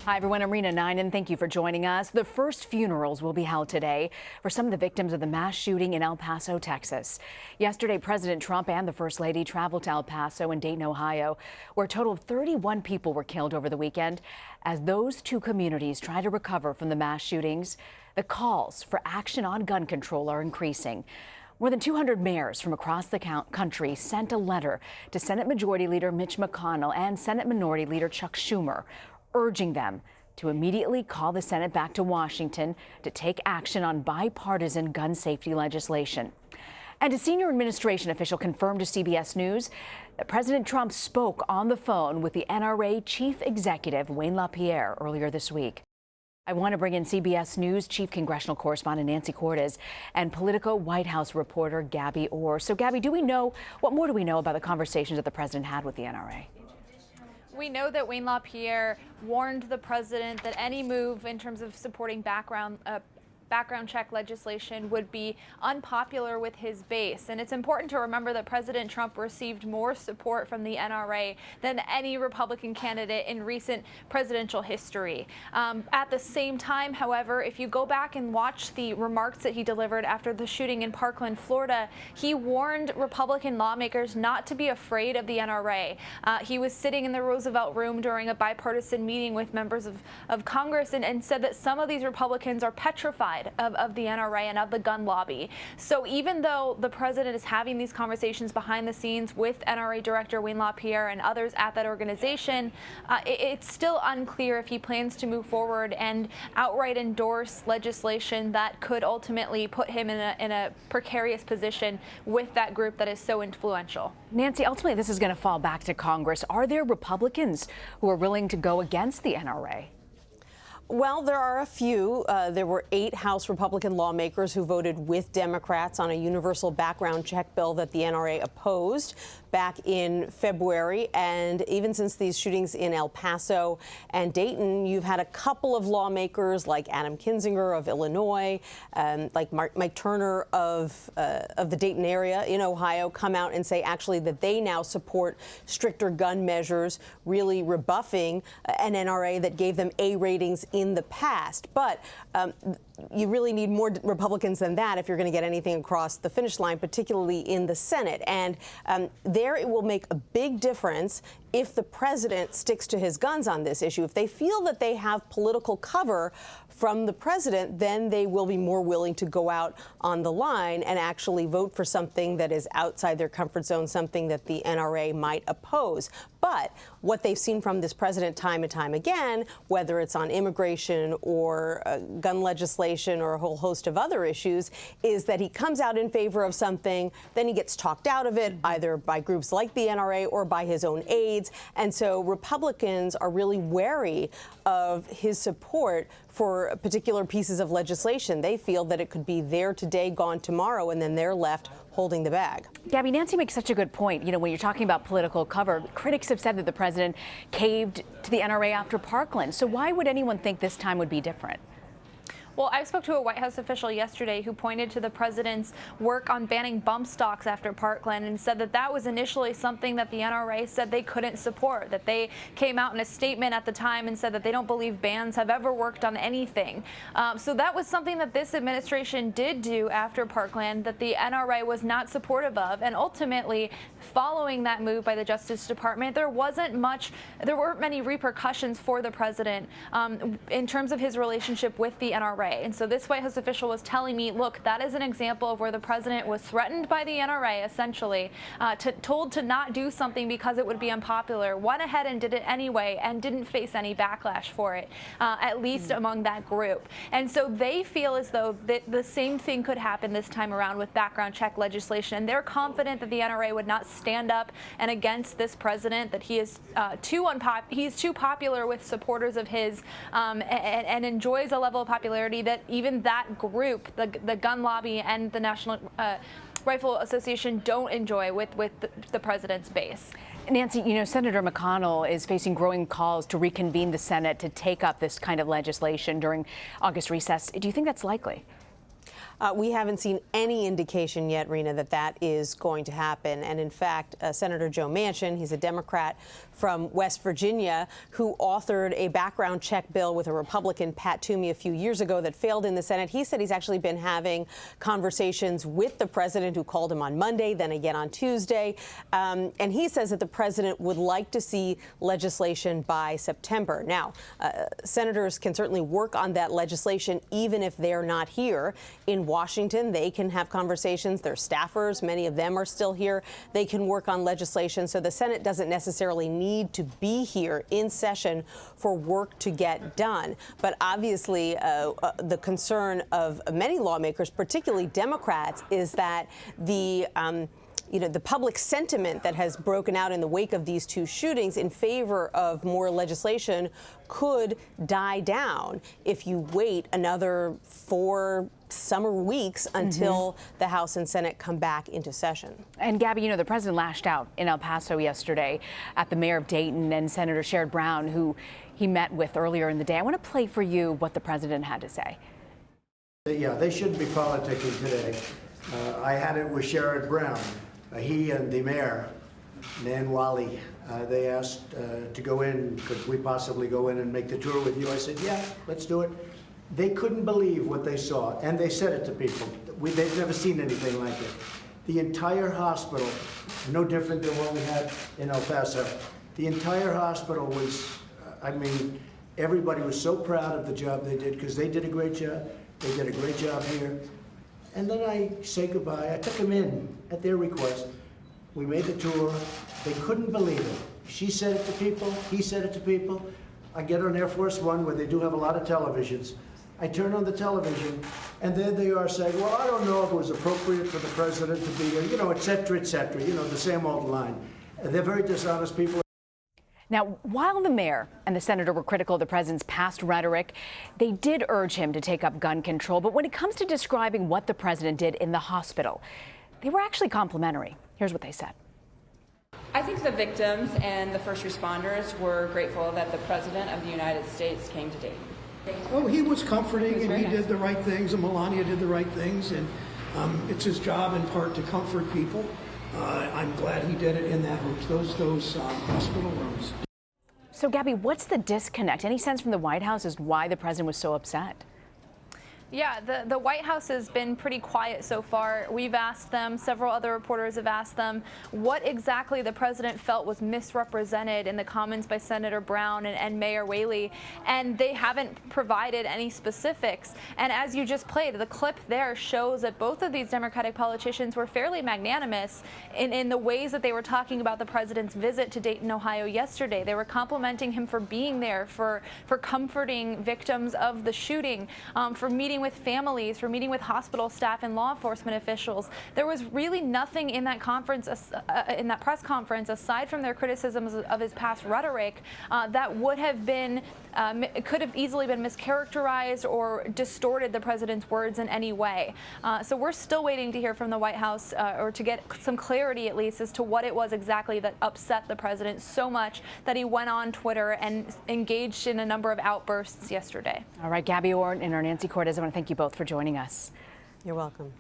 Hi, everyone. I'm Rena Nine, and thank you for joining us. The first funerals will be held today for some of the victims of the mass shooting in El Paso, Texas. Yesterday, President Trump and the First Lady traveled to El Paso and Dayton, Ohio, where a total of 31 people were killed over the weekend. As those two communities try to recover from the mass shootings, the calls for action on gun control are increasing. More than 200 mayors from across the country sent a letter to Senate Majority Leader Mitch McConnell and Senate Minority Leader Chuck Schumer, urging them to immediately call the Senate back to Washington to take action on bipartisan gun safety legislation. And a senior administration official confirmed to CBS News that President Trump spoke on the phone with the NRA chief executive Wayne LaPierre earlier this week. I want to bring in CBS News chief congressional correspondent Nancy Cortez and Politico White House reporter Gabby Orr. So, Gabby, what more do we know about the conversations that the president had with the NRA? We know that Wayne LaPierre warned the president that any move in terms of supporting background check legislation would be unpopular with his base. And it's important to remember that President Trump received more support from the NRA than any Republican candidate in recent presidential history. At the same time, however, if you go back and watch the remarks that he delivered after the shooting in Parkland, Florida, he warned Republican lawmakers not to be afraid of the NRA. He was sitting in the Roosevelt Room during a bipartisan meeting with members of Congress and said that some of these Republicans are petrified of the NRA and of the gun lobby. So even though the president is having these conversations behind the scenes with NRA Director Wayne LaPierre and others at that organization, it's still unclear if he plans to move forward and outright endorse legislation that could ultimately put him in a precarious position with that group that is so influential. Nancy, ultimately this is going to fall back to Congress. Are there Republicans who are willing to go against the NRA? Well, there are a few. There were 8 House Republican lawmakers who voted with Democrats on a universal background check bill that the NRA opposed back in February. And even since these shootings in El Paso and Dayton, you've had a couple of lawmakers like Adam Kinzinger of Illinois, like Mike Turner of the Dayton area in Ohio come out and say actually that they now support stricter gun measures, really rebuffing an NRA that gave them A ratings in the past. But you really need more Republicans than that if you're going to get anything across the finish line, particularly in the Senate. And there it will make a big difference if the president sticks to his guns on this issue. If they feel that they have political cover from the president, then they will be more willing to go out on the line and actually vote for something that is outside their comfort zone, something that the NRA might oppose. But what they've seen from this president time and time again, whether it's on immigration or gun legislation or a whole host of other issues, is that he comes out in favor of something, then he gets talked out of it, either by groups like the NRA or by his own aides. And so Republicans are really wary of his support for particular pieces of legislation. They feel that it could be there today, gone tomorrow, and then they're left holding the bag. Gabby, Nancy makes such a good point. You know, when you're talking about political cover, critics have said that the president caved to the NRA after Parkland. So why would anyone think this time would be different? Well, I spoke to a White House official yesterday who pointed to the president's work on banning bump stocks after Parkland and said that that was initially something that the NRA said they couldn't support, that they came out in a statement at the time and said that they don't believe bans have ever worked on anything. So that was something that this administration did do after Parkland that the NRA was not supportive of. And ultimately, following that move by the Justice Department, there weren't many repercussions for the president in terms of his relationship with the NRA. And so this White House official was telling me, look, that is an example of where the president was threatened by the NRA, essentially, told to not do something because it would be unpopular, went ahead and did it anyway and didn't face any backlash for it, at least among that group. And so they feel as though that the same thing could happen this time around with background check legislation. And they're confident that the NRA would not stand up and against this president, that he is he's too popular with supporters of his and enjoys a level of popularity that even that group, the gun lobby and the National Rifle Association, don't enjoy with the president's base. Nancy, you know, Senator McConnell is facing growing calls to reconvene the Senate to take up this kind of legislation during August recess. Do you think that's likely? We haven't seen any indication yet, Rena, that that is going to happen. And in fact, Senator Joe Manchin, he's a Democrat from West Virginia, who authored a background check bill with a Republican, Pat Toomey, a few years ago that failed in the Senate. He said he's actually been having conversations with the president, who called him on Monday, then again on Tuesday. And he says that the president would like to see legislation by September. Now, senators can certainly work on that legislation even if they're not here in Washington. They can have conversations. Their staffers, many of them are still here. They can work on legislation. So the Senate doesn't necessarily need to be here in session for work to get done. But obviously, the concern of many lawmakers, particularly Democrats, is that the public sentiment that has broken out in the wake of these two shootings in favor of more legislation could die down if you wait another 4 summer weeks until the House and Senate come back into session. And Gabby, the president lashed out in El Paso yesterday at the mayor of Dayton and Senator Sherrod Brown, who he met with earlier in the day. I want to play for you what the president had to say. Yeah, they shouldn't be politicking today. I had it with Sherrod Brown. He and the mayor, Nan Wally, they asked to go in. Could we possibly go in and make the tour with you? I said, yeah, let's do it. They couldn't believe what they saw, and they said it to people. They've never seen anything like it. The entire hospital, no different than what we had in El Paso. The entire hospital was, everybody was so proud of the job they did, because they did a great job. They did a great job here. And then I say goodbye. I took them in at their request. We made the tour. They couldn't believe it. She said it to people. He said it to people. I get on Air Force One, where they do have a lot of televisions. I turn on the television, and there they are saying, well, I don't know if it was appropriate for the president to be here, et cetera, the same old line. They're very dishonest people. Now, while the mayor and the senator were critical of the president's past rhetoric, they did urge him to take up gun control. But when it comes to describing what the president did in the hospital, they were actually complimentary. Here's what they said. I think the victims and the first responders were grateful that the President of the United States came to Dayton. Oh, he was comforting, and he did the right things, and Melania did the right things, and it's his job in part to comfort people. I'm glad he did it in those hospital rooms. So, Gabby, what's the disconnect? Any sense from the White House as to why the president was so upset? Yeah, the White House has been pretty quiet so far. We've asked them, several other reporters have asked them, what exactly the president felt was misrepresented in the comments by Senator Brown and Mayor Whaley, and they haven't provided any specifics. And as you just played, the clip there shows that both of these Democratic politicians were fairly magnanimous in the ways that they were talking about the president's visit to Dayton, Ohio yesterday. They were complimenting him for being there, for comforting victims of the shooting, for meeting with families, for meeting with hospital staff and law enforcement officials. There was really nothing in that conference, in that press conference, aside from their criticisms of his past rhetoric, that would have been, could have easily been mischaracterized or distorted the president's words in any way. So we're still waiting to hear from the White House, or to get some clarity at least as to what it was exactly that upset the president so much that he went on Twitter and engaged in a number of outbursts yesterday. All right, Gabby Orr and our Nancy Cortez, I want to thank you both for joining us. You're welcome.